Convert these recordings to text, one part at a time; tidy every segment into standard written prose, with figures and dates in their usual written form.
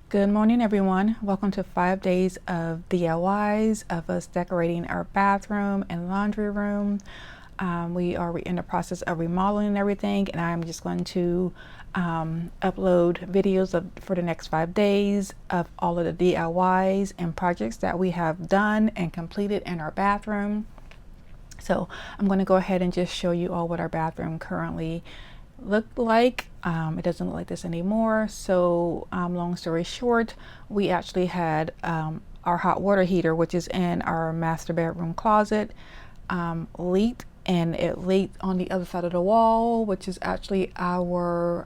Good morning, everyone. Welcome to 5 days of DIYs of us decorating our bathroom and laundry room. We are in the process of remodeling everything, and I'm just going to upload videos for the next 5 days of all of the DIYs and projects that we have done and completed in our bathroom. So I'm going to go ahead and just show you all what our bathroom currently looked like. It doesn't look like this anymore. So long story short, we actually had our hot water heater, which is in our master bedroom closet, leaked, and it leaked on the other side of the wall, which is actually our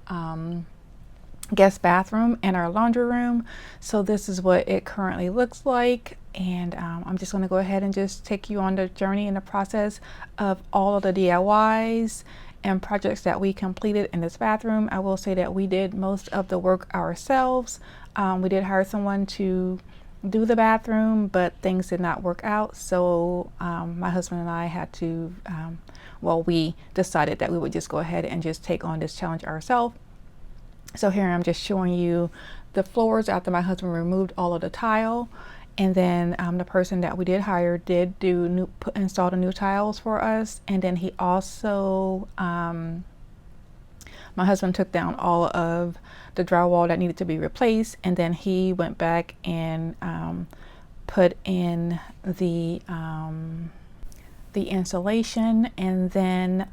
guest bathroom and our laundry room. So this is what it currently looks like, and I'm just going to go ahead and just take you on the journey in the process of all of the DIYs and projects that we completed in this bathroom. I will say that we did most of the work ourselves. We did hire someone to do the bathroom, but things did not work out. So my husband and I had to, we decided that we would just go ahead and just take on this challenge ourselves. So here I'm just showing you the floors after my husband removed all of the tile. And then the person that we did hire did install the new tiles for us. And then he also, my husband took down all of the drywall that needed to be replaced. And then he went back and put in the insulation. And then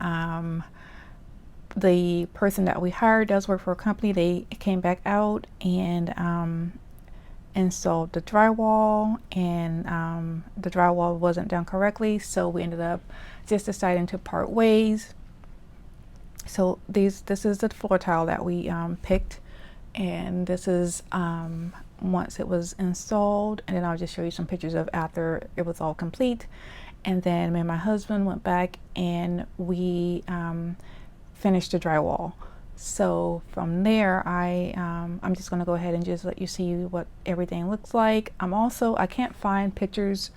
the person that we hired does work for a company. They came back out and installed the drywall, and the drywall wasn't done correctly, so we ended up just deciding to part ways. So this is the floor tile that we picked, and this is once it was installed, and then I'll just show you some pictures of after it was all complete. And then me and my husband went back and we finished the drywall. So from there, I'm just going to go ahead and just let you see what everything looks like. I can't find pictures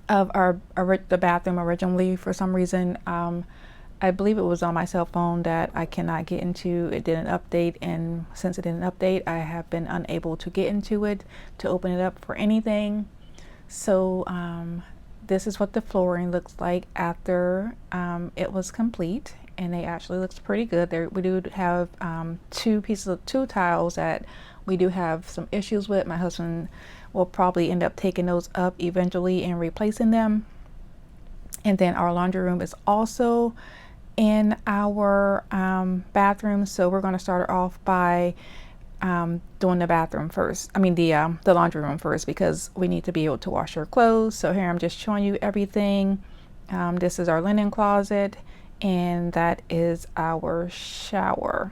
of the bathroom originally for some reason. I believe it was on my cell phone that I cannot get into. It didn't update, and since it didn't update, I have been unable to get into it to open it up for anything. So this is what the flooring looks like after it was complete. And they actually looks pretty good. We do have two tiles that we do have some issues with. My husband will probably end up taking those up eventually and replacing them. And then our laundry room is also in our bathroom. So we're going to start off by doing the bathroom first. I mean the laundry room first, because we need to be able to wash our clothes. So here I'm just showing you everything. This is our linen closet. And that is our shower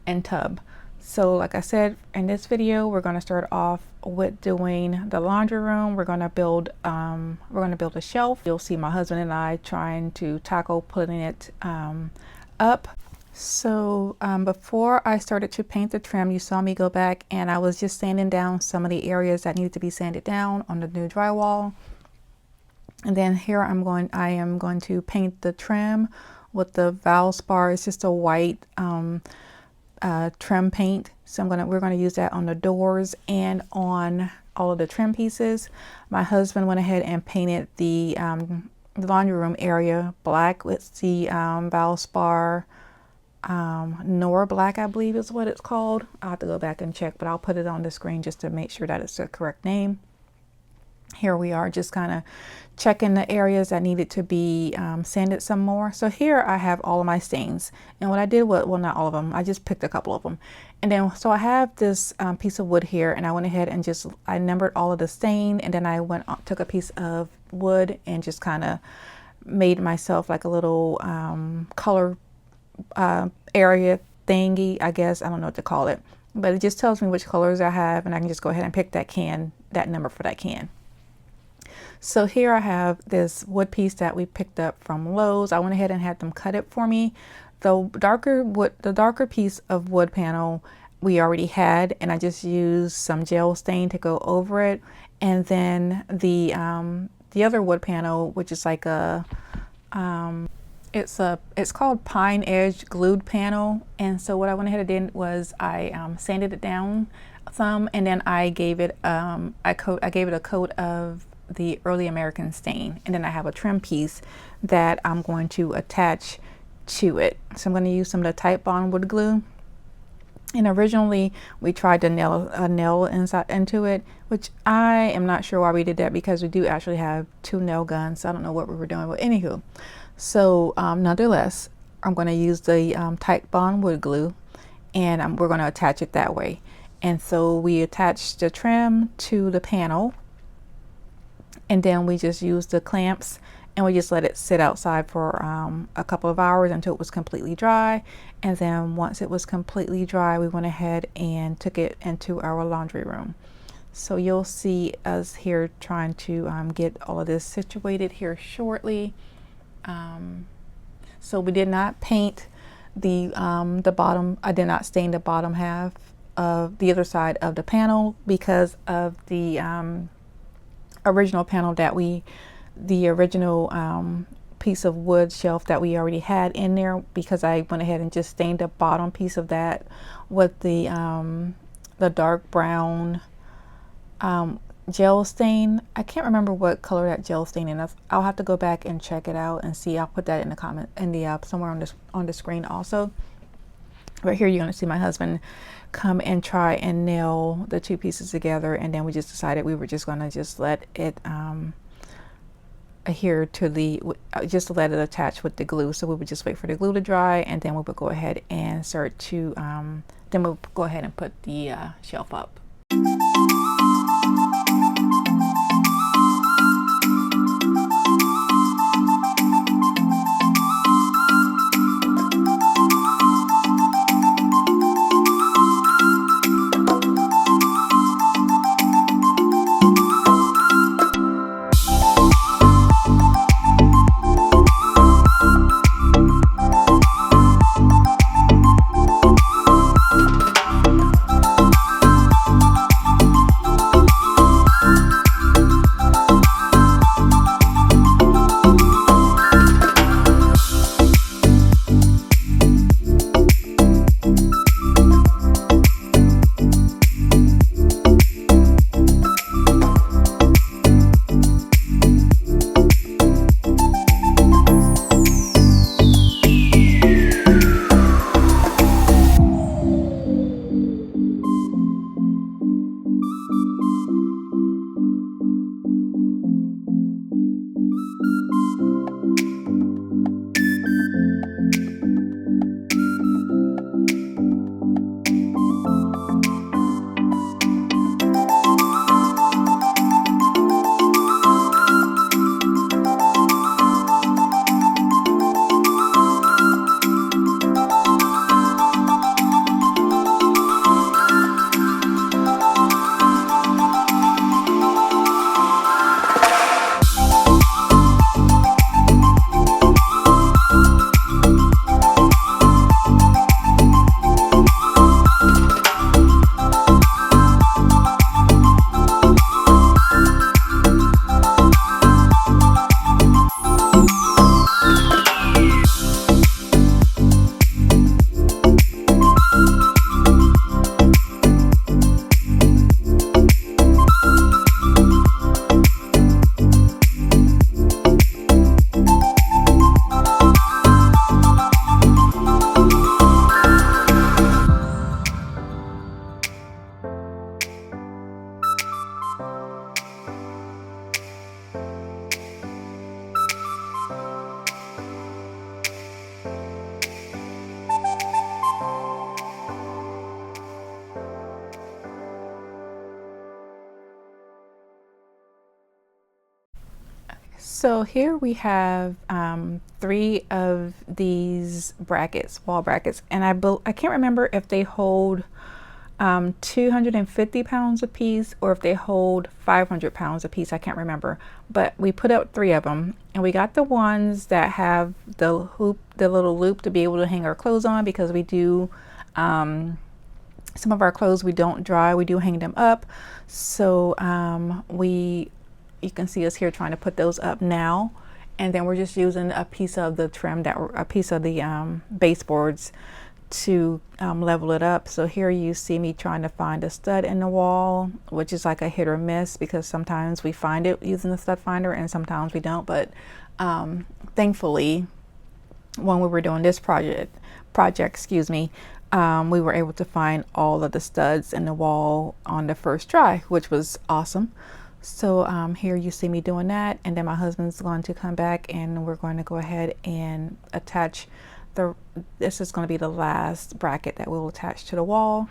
and tub. So like I said, in this video, we're going to start off with doing the laundry room. We're going to build a shelf. You'll see my husband and I trying to tackle putting it up. So before I started to paint the trim, you saw me go back and I was just sanding down some of the areas that needed to be sanded down on the new drywall. And then here I am going to paint the trim with the Valspar. It's just a white trim paint. So we're going to use that on the doors and on all of the trim pieces. My husband went ahead and painted the laundry room area black with the Valspar Nora Black, I believe is what it's called. I'll have to go back and check, but I'll put it on the screen just to make sure that it's the correct name. Here we are just kind of checking the areas that needed to be sanded some more. So here I have all of my stains, and what I did was, well, not all of them, I just picked a couple of them. And then so I have this piece of wood here, and I went ahead and I numbered all of the stain, and then I took a piece of wood and just kind of made myself like a little color area thingy, I guess. I don't know what to call it, but it just tells me which colors I have, and I can just go ahead and pick that number for that can. So here I have this wood piece that we picked up from Lowe's. I went ahead and had them cut it for me. The darker piece of wood panel we already had, and I just used some gel stain to go over it. And then the other wood panel, which is like a It's called Pine Edge Glued Panel, and so what I went ahead and did was I sanded it down some, and then I gave it I gave it a coat of the Early American stain, and then I have a trim piece that I'm going to attach to it. So I'm going to use some of the Type Bond wood glue. And originally we tried to nail a nail inside into it, which I am not sure why we did that, because we do actually have 2 nail guns. So I don't know what we were doing, but anywho. So nonetheless, I'm going to use the Type Bond wood glue, and we're going to attach it that way. And so we attached the trim to the panel, and then we just used the clamps, and we just let it sit outside for a couple of hours until it was completely dry. And then once it was completely dry, we went ahead and took it into our laundry room. So you'll see us here trying to get all of this situated here shortly. So we did not paint the bottom. I did not stain the bottom half of the other side of the panel because of the original panel that the original piece of wood shelf that we already had in there, because I went ahead and just stained the bottom piece of that with the dark brown gel stain. I can't remember what color that gel stain is. I'll have to go back and check it out and see. I'll put that in the comment in the somewhere on the screen also. Right here you're going to see my husband come and try and nail the 2 pieces together, and then we just decided we were just going to just let it adhere to just let it attach with the glue. So we would just wait for the glue to dry, and then we would go ahead and start to then we'll go ahead and put the shelf up. So here we have 3 of these brackets, wall brackets, and I can't remember if they hold 250 pounds a piece or if they hold 500 pounds a piece. I can't remember, but we put up 3 of them, and we got the ones that have the little loop to be able to hang our clothes on, because we do some of our clothes we don't dry, we do hang them up. So you can see us here trying to put those up now. and then we're just using a piece of the trim a piece of the baseboards to level it up. So here you see me trying to find a stud in the wall, which is like a hit or miss, because sometimes we find it using the stud finder and sometimes we don't. But thankfully, when we were doing this project, excuse me, we were able to find all of the studs in the wall on the first try, which was awesome. So here you see me doing that, and then my husband's going to come back and we're going to go ahead and attach this is going to be the last bracket that we'll attach to the wall.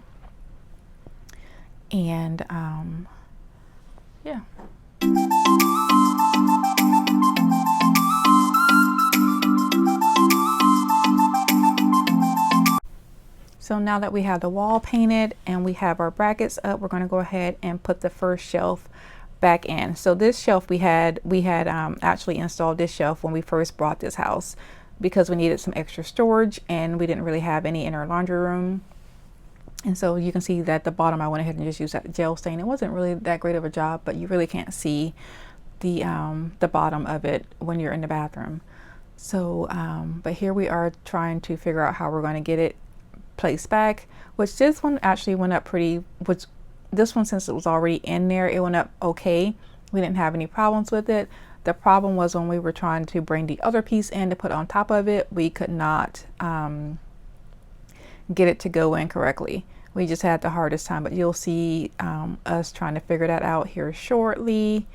And yeah. So now that we have the wall painted and we have our brackets up, we're going to go ahead and put the first shelf back in. So this shelf we had actually installed this shelf when we first bought this house, because we needed some extra storage and we didn't really have any in our laundry room. And so you can see that the bottom, I went ahead and just used that gel stain. It wasn't really that great of a job, but you really can't see the bottom of it when you're in the bathroom. So but here we are trying to figure out how we're going to get it placed back, which this one actually went up this one, since it was already in there, it went up okay. We didn't have any problems with it. The problem was when we were trying to bring the other piece in to put on top of it, we could not get it to go in correctly. We just had the hardest time, but you'll see us trying to figure that out here shortly.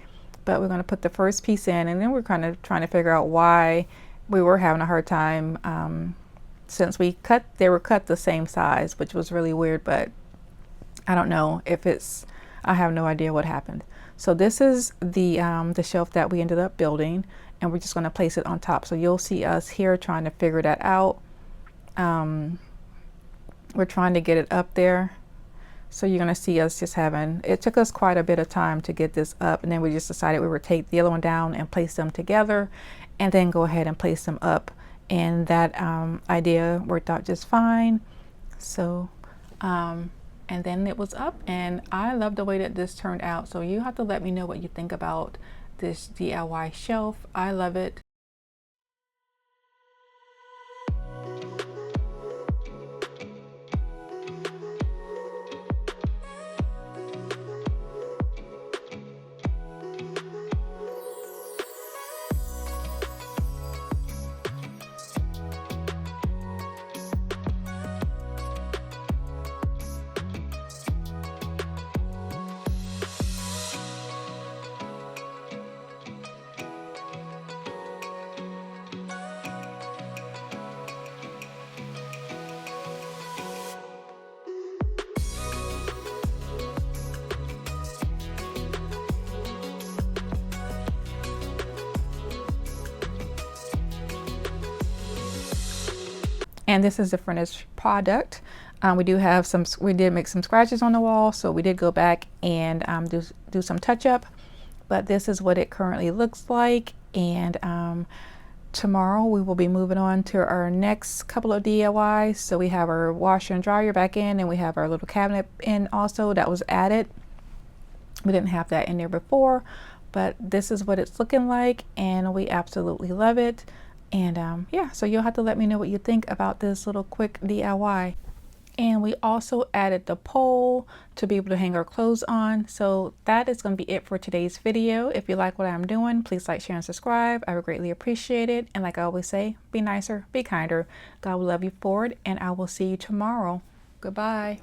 But we're going to put the first piece in, and then we're kind of trying to figure out why we were having a hard time, since they were cut the same size, which was really weird, but I don't know if I have no idea what happened. So this is the shelf that we ended up building, and we're just going to place it on top. So you'll see us here trying to figure that out. We're trying to get it up there. So you're going to see us just it took us quite a bit of time to get this up, and then we just decided we would take the other one down and place them together and then go ahead and place them up. And that idea worked out just fine. So and then it was up, and I love the way that this turned out. So you have to let me know what you think about this DIY shelf. I love it. And this is the finished product. We did make some scratches on the wall, so we did go back and do some touch up, but this is what it currently looks like. And tomorrow we will be moving on to our next couple of DIYs. So we have our washer and dryer back in, and we have our little cabinet in also that was added. We didn't have that in there before, but this is what it's looking like, and we absolutely love it. And yeah, so you'll have to let me know what you think about this little quick DIY. And we also added the pole to be able to hang our clothes on. So that is going to be it for today's video. If you like what I'm doing, please like, share, and subscribe. I would greatly appreciate it. And like I always say, be nicer, be kinder. God will love you for it, and I will see you tomorrow. Goodbye.